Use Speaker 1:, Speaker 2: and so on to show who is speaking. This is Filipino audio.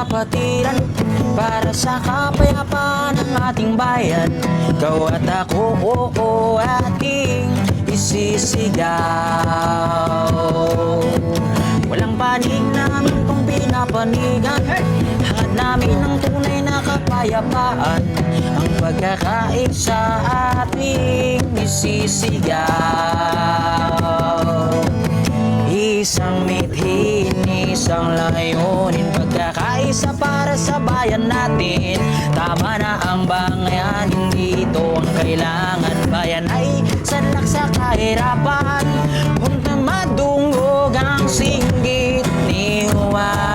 Speaker 1: kapatiran para sa kapayapaan ng ating bayan. Ikaw at ako, oo, ating isisigaw. Walang panig namin kung pinapanigan, hangad namin ang tunay na kapayapaan, ang pagkakaisa ating isisigaw. Isang mithin, isang layunin, pagkakaisa para sa bayan natin. Tama na ang bangayan, hindi ito ang kailangan. Bayan ay sadlak sa kahirapan, huwag na madungog ang singgit ni Juan.